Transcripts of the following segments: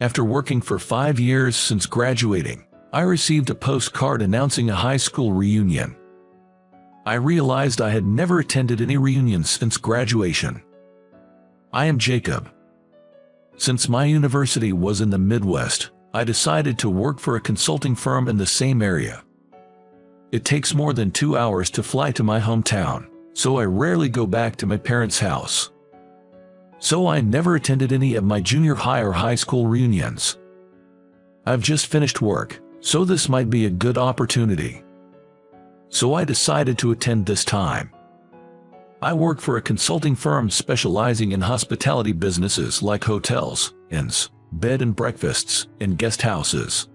After working for 5 years since graduating, I received a postcard announcing a high school reunion. I realized I had never attended any reunions since graduation. I am Jacob. Since my university was in the Midwest, I decided to work for a consulting firm in the same area. It takes more than 2 hours to fly to my hometown, so I rarely go back to my parents' house. So I never attended any of my junior high or high school reunions. I've just finished work, so this might be a good opportunity. So I decided to attend this time. I work for a consulting firm specializing in hospitality businesses like hotels, inns, bed and breakfasts, and guest houses.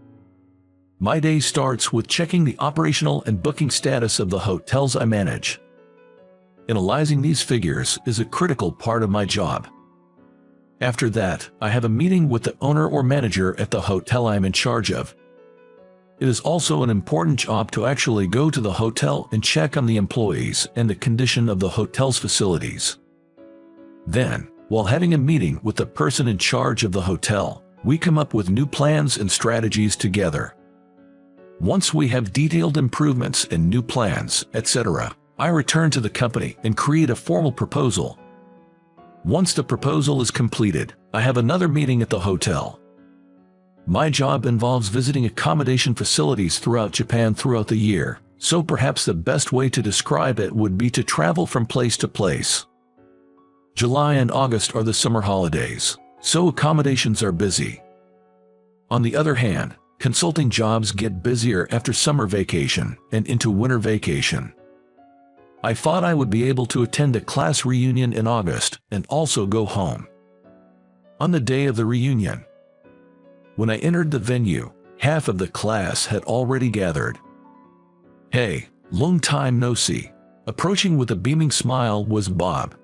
My day starts with checking the operational and booking status of the hotels I manage. Analyzing these figures is a critical part of my job. After that, I have a meeting with the owner or manager at the hotel I am in charge of. It is also an important job to actually go to the hotel and check on the employees and the condition of the hotel's facilities. Then, while having a meeting with the person in charge of the hotel, we come up with new plans and strategies together. Once we have detailed improvements and new plans, etc., I return to the company and create a formal proposal. Once the proposal is completed, I have another meeting at the hotel. My job involves visiting accommodation facilities throughout Japan throughout the year, so perhaps the best way to describe it would be to travel from place to place. July and August are the summer holidays, so accommodations are busy. On the other hand, consulting jobs get busier after summer vacation and into winter vacation. I thought I would be able to attend a class reunion in August and also go home. On the day of the reunion, when I entered the venue, half of the class had already gathered. "Hey, long time no see." Approaching with a beaming smile was Bob.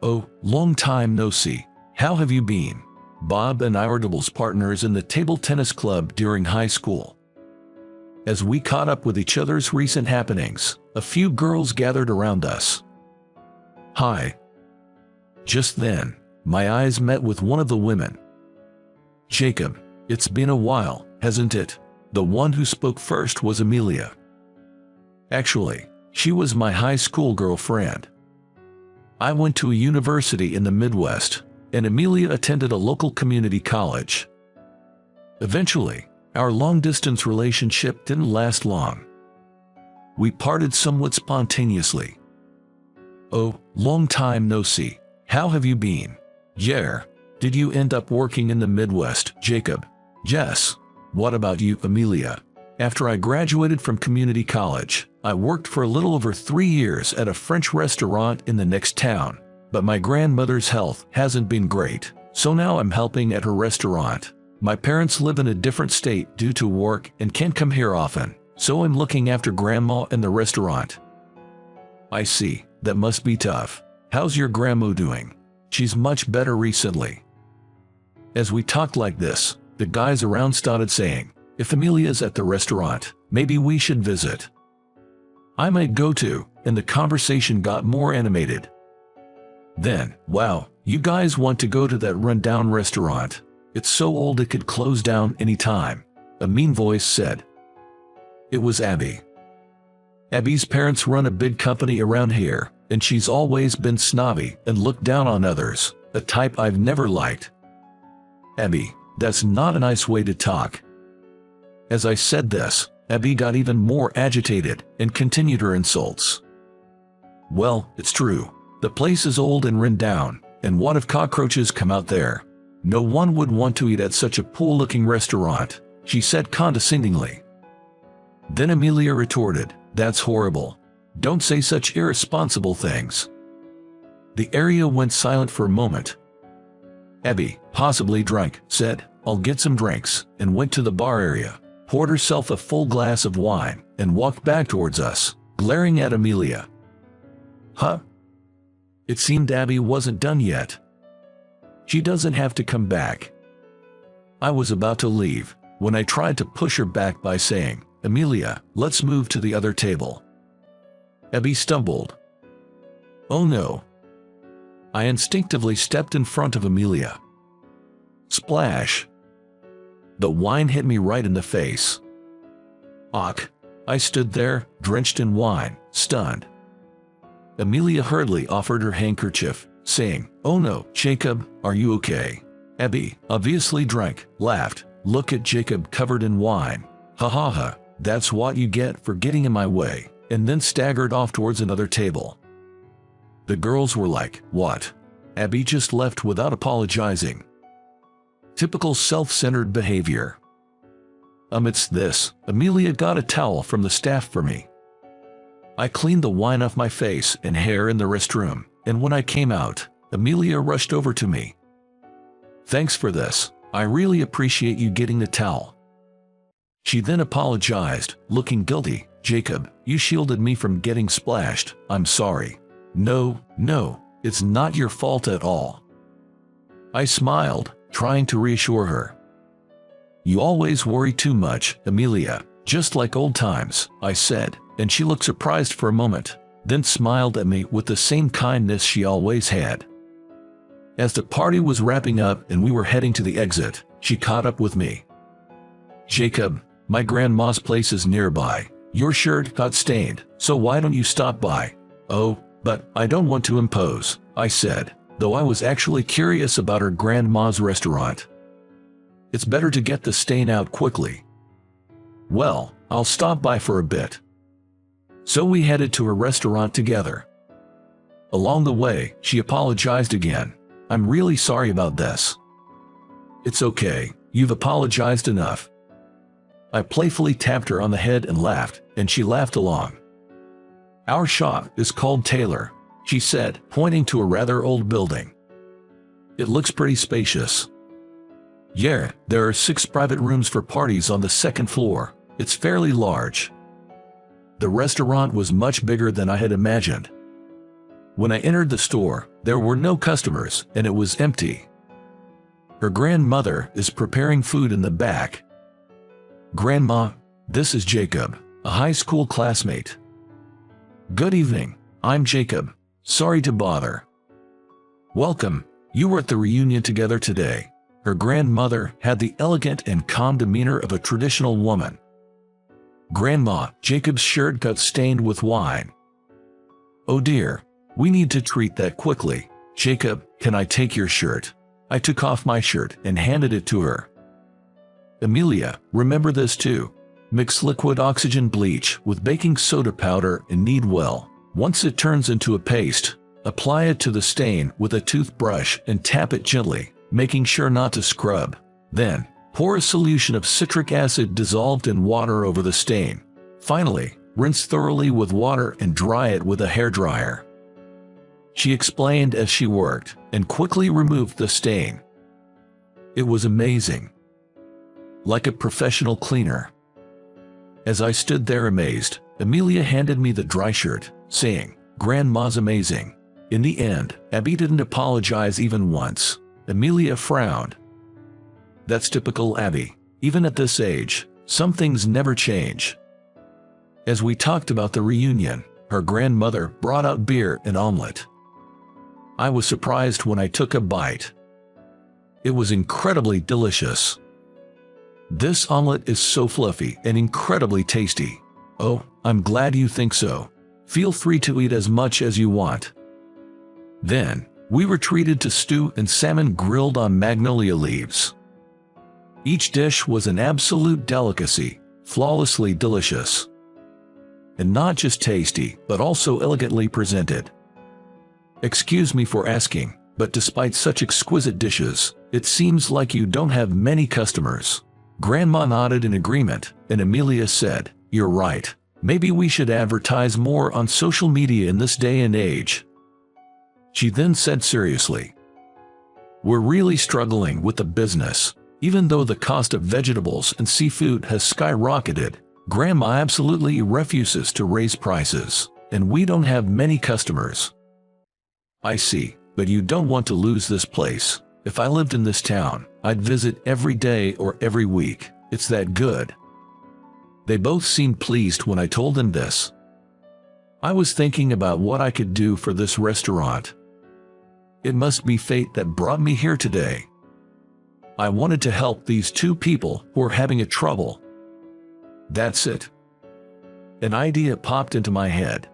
"Oh, long time no see. How have you been?" Bob and I were doubles partners in the table tennis club during high school. As we caught up with each other's recent happenings, a few girls gathered around us. "Hi." Just then, my eyes met with one of the women. "Jacob, it's been a while, hasn't it?" The one who spoke first was Amelia. Actually, she was my high school girlfriend. I went to a university in the Midwest, and Amelia attended a local community college. Eventually, our long-distance relationship didn't last long. We parted somewhat spontaneously. "Oh, long time no see. How have you been?" "Yeah. Did you end up working in the Midwest, Jacob?" "Yes. What about you, Amelia?" "After I graduated from community college, I worked for a little over 3 years at a French restaurant in the next town, but my grandmother's health hasn't been great, so now I'm helping at her restaurant. My parents live in a different state due to work and can't come here often, so I'm looking after grandma and the restaurant." "I see. That must be tough. How's your grandma doing?" "She's much better recently." As we talked like this, the guys around started saying, "If Amelia's at the restaurant, maybe we should visit." I might go too, and the conversation got more animated. Then, "Wow, you guys want to go to that rundown restaurant? It's so old it could close down any time," a mean voice said. It was Abby. Abby's parents run a big company around here, and she's always been snobby and looked down on others, a type I've never liked. "Abby, that's not a nice way to talk." As I said this, Abby got even more agitated and continued her insults. "Well, it's true. The place is old and run down, and what if cockroaches come out there? No one would want to eat at such a poor-looking restaurant," she said condescendingly. Then Amelia retorted, "That's horrible. Don't say such irresponsible things." The area went silent for a moment. Abby, possibly drunk, said, "I'll get some drinks," and went to the bar area, poured herself a full glass of wine, and walked back towards us, glaring at Amelia. "Huh?" It seemed Abby wasn't done yet. "She doesn't have to come back." I was about to leave, when I tried to push her back by saying, "Amelia, let's move to the other table." Abby stumbled. "Oh no." I instinctively stepped in front of Amelia. Splash. The wine hit me right in the face. Ach! I stood there, drenched in wine, stunned. Amelia hurriedly offered her handkerchief, saying, "Oh no, Jacob, are you okay?" Abby, obviously drunk, laughed. "Look at Jacob covered in wine. Ha ha ha, that's what you get for getting in my way," and then staggered off towards another table. The girls were like, "What?" Abby just left without apologizing. Typical self-centered behavior. Amidst this, Amelia got a towel from the staff for me. I cleaned the wine off my face and hair in the restroom, and when I came out, Amelia rushed over to me. "Thanks for this. I really appreciate you getting the towel." She then apologized, looking guilty. "Jacob, you shielded me from getting splashed. I'm sorry." No, it's not your fault at all." I smiled, trying to reassure her. "You always worry too much, Amelia, just like old times," I said, and she looked surprised for a moment, then smiled at me with the same kindness she always had. As the party was wrapping up and we were heading to the exit, she caught up with me. "Jacob, my grandma's place is nearby. Your shirt got stained, so why don't you stop by?" "Oh, but I don't want to impose," I said, though I was actually curious about her grandma's restaurant. "It's better to get the stain out quickly." "Well, I'll stop by for a bit." So we headed to her restaurant together. Along the way, she apologized again. "I'm really sorry about this." "It's okay, you've apologized enough." I playfully tapped her on the head and laughed, and she laughed along. "Our shop is called Taylor," she said, pointing to a rather old building. "It looks pretty spacious." "Yeah, there are 6 private rooms for parties on the 2nd floor. It's fairly large." The restaurant was much bigger than I had imagined. When I entered the store, there were no customers and it was empty. Her grandmother is preparing food in the back. "Grandma, this is Jacob, a high school classmate." "Good evening, I'm Jacob. Sorry to bother." "Welcome, you were at the reunion together today." Her grandmother had the elegant and calm demeanor of a traditional woman. "Grandma, Jacob's shirt got stained with wine." "Oh dear, we need to treat that quickly. Jacob, can I take your shirt?" I took off my shirt and handed it to her. "Amelia, remember this too. Mix liquid oxygen bleach with baking soda powder and knead well. Once it turns into a paste, apply it to the stain with a toothbrush and tap it gently, making sure not to scrub. Then, pour a solution of citric acid dissolved in water over the stain. Finally, rinse thoroughly with water and dry it with a hairdryer." She explained as she worked, and quickly removed the stain. It was amazing. Like a professional cleaner. As I stood there amazed, Amelia handed me the dry shirt, saying, "Grandma's amazing." In the end, Abby didn't apologize even once. Amelia frowned. That's typical Abby. Even at this age, some things never change. As we talked about the reunion, her grandmother brought out beer and omelet. I was surprised when I took a bite. It was incredibly delicious. This omelet is so fluffy and incredibly tasty. "Oh, I'm glad you think so. Feel free to eat as much as you want." Then, we were treated to stew and salmon grilled on magnolia leaves. Each dish was an absolute delicacy, flawlessly delicious. And not just tasty, but also elegantly presented. "Excuse me for asking, but despite such exquisite dishes, it seems like you don't have many customers." Grandma nodded in agreement, and Amelia said, "You're right. Maybe we should advertise more on social media in this day and age." She then said seriously, "We're really struggling with the business. Even though the cost of vegetables and seafood has skyrocketed, Grandma absolutely refuses to raise prices, and we don't have many customers." "I see, but you don't want to lose this place. If I lived in this town, I'd visit every day or every week. It's that good." They both seemed pleased when I told them this. I was thinking about what I could do for this restaurant. It must be fate that brought me here today. I wanted to help these two people who were having a trouble. That's it. An idea popped into my head.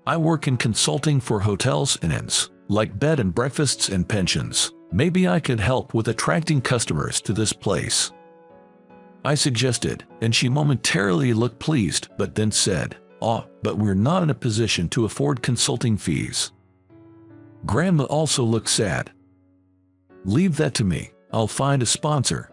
I work in consulting for hotels and inns, like bed and breakfasts and pensions. Maybe I could help with attracting customers to this place. I suggested, and she momentarily looked pleased, but then said, "Oh, but we're not in a position to afford consulting fees." Grandma also looked sad. "Leave that to me. I'll find a sponsor."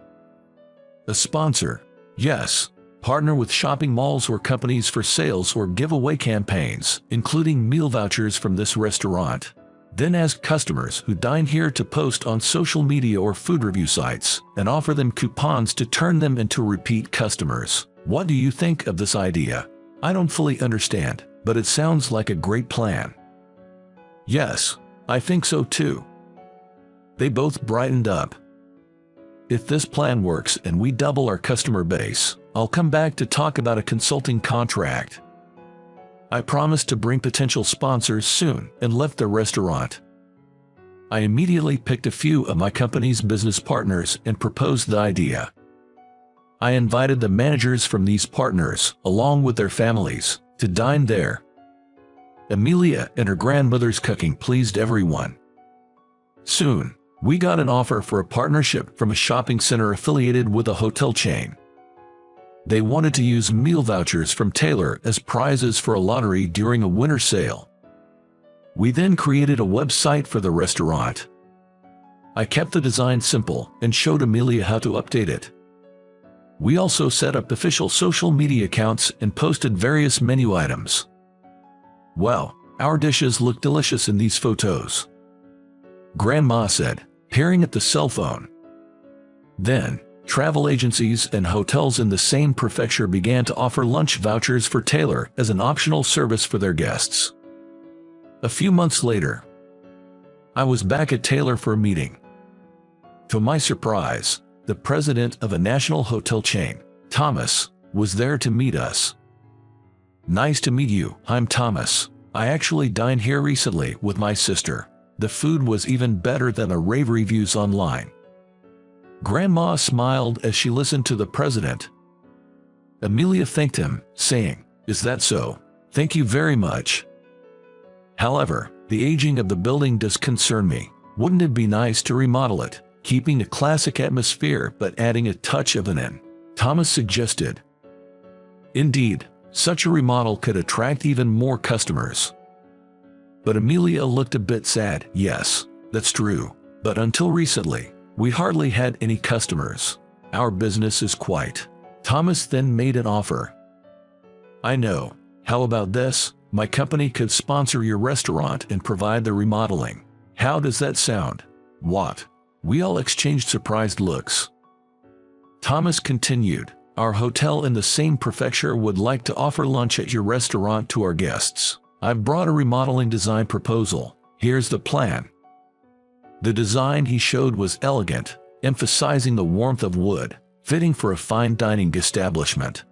A sponsor? Yes. Partner with shopping malls or companies for sales or giveaway campaigns, including meal vouchers from this restaurant. Then ask customers who dine here to post on social media or food review sites and offer them coupons to turn them into repeat customers. What do you think of this idea? I don't fully understand, but it sounds like a great plan. Yes, I think so too. They both brightened up. If this plan works and we double our customer base, I'll come back to talk about a consulting contract. I promised to bring potential sponsors soon and left the restaurant. I immediately picked a few of my company's business partners and proposed the idea. I invited the managers from these partners, along with their families, to dine there. Amelia and her grandmother's cooking pleased everyone. Soon, we got an offer for a partnership from a shopping center affiliated with a hotel chain. They wanted to use meal vouchers from Taylor as prizes for a lottery during a winter sale. We then created a website for the restaurant. I kept the design simple and showed Amelia how to update it. We also set up official social media accounts and posted various menu items. Well, our dishes look delicious in these photos, Grandma said, peering at the cell phone. Then, travel agencies and hotels in the same prefecture began to offer lunch vouchers for Taylor as an optional service for their guests. A few months later, I was back at Taylor for a meeting. To my surprise, the president of a national hotel chain, Thomas, was there to meet us. "Nice to meet you, I'm Thomas. I actually dined here recently with my sister. The food was even better than the rave reviews online." Grandma smiled as she listened to the president. Amelia thanked him, saying, "Is that so? Thank you very much. However, the aging of the building does concern me. Wouldn't it be nice to remodel it, keeping a classic atmosphere but adding a touch of an inn?" Thomas suggested. Indeed, such a remodel could attract even more customers. But Amelia looked a bit sad. "Yes, that's true. But until recently, we hardly had any customers. Our business is quite." Thomas then made an offer. "I know. How about this? My company could sponsor your restaurant and provide the remodeling. How does that sound?" "What?" We all exchanged surprised looks. Thomas continued, "Our hotel in the same prefecture would like to offer lunch at your restaurant to our guests. I've brought a remodeling design proposal. Here's the plan." The design he showed was elegant, emphasizing the warmth of wood, fitting for a fine dining establishment.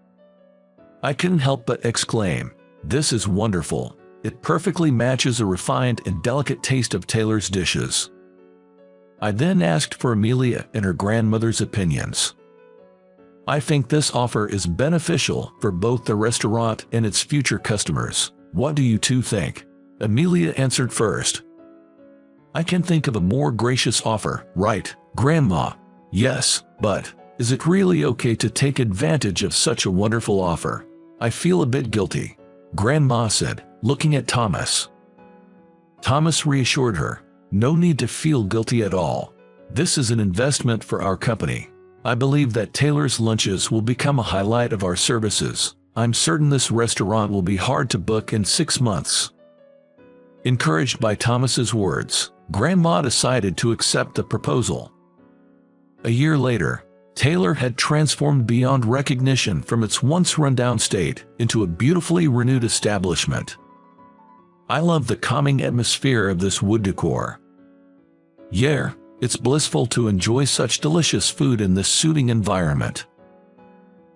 I couldn't help but exclaim, "This is wonderful. It perfectly matches the refined and delicate taste of Taylor's dishes." I then asked for Amelia and her grandmother's opinions. "I think this offer is beneficial for both the restaurant and its future customers. What do you two think?" Amelia answered first. "I can think of a more gracious offer, right, Grandma?" "Yes, but is it really okay to take advantage of such a wonderful offer? I feel a bit guilty," Grandma said, looking at Thomas. Thomas reassured her, "No need to feel guilty at all. This is an investment for our company. I believe that Taylor's lunches will become a highlight of our services. I'm certain this restaurant will be hard to book in 6 months." Encouraged by Thomas's words, Grandma decided to accept the proposal. A year later, Taylor had transformed beyond recognition from its once rundown state into a beautifully renewed establishment. I love the calming atmosphere of this wood decor. Yeah, it's blissful to enjoy such delicious food in this soothing environment.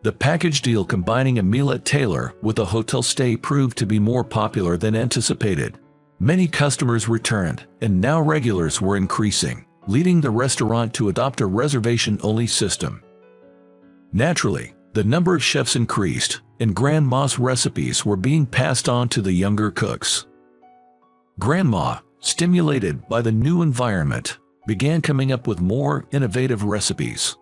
The package deal combining a meal at Taylor with a hotel stay proved to be more popular than anticipated. Many customers returned, and now regulars were increasing. leading the restaurant to adopt a reservation-only system. Naturally, the number of chefs increased, and Grandma's recipes were being passed on to the younger cooks. Grandma, stimulated by the new environment, began coming up with more innovative recipes.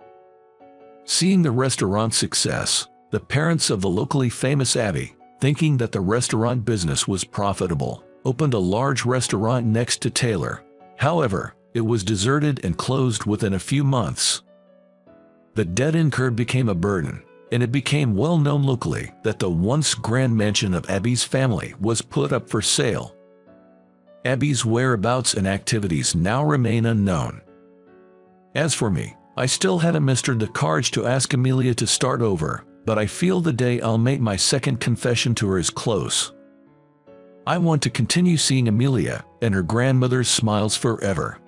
Seeing the restaurant's success, the parents of the locally famous Abby, thinking that the restaurant business was profitable, opened a large restaurant next to Taylor. However, it was deserted and closed within a few months. The debt incurred became a burden, and it became well known locally that the once grand mansion of Abby's family was put up for sale. Abby's whereabouts and activities now remain unknown. As for me, I still hadn't mustered the courage to ask Amelia to start over, but I feel the day I'll make my second confession to her is close. I want to continue seeing Amelia and her grandmother's smiles forever.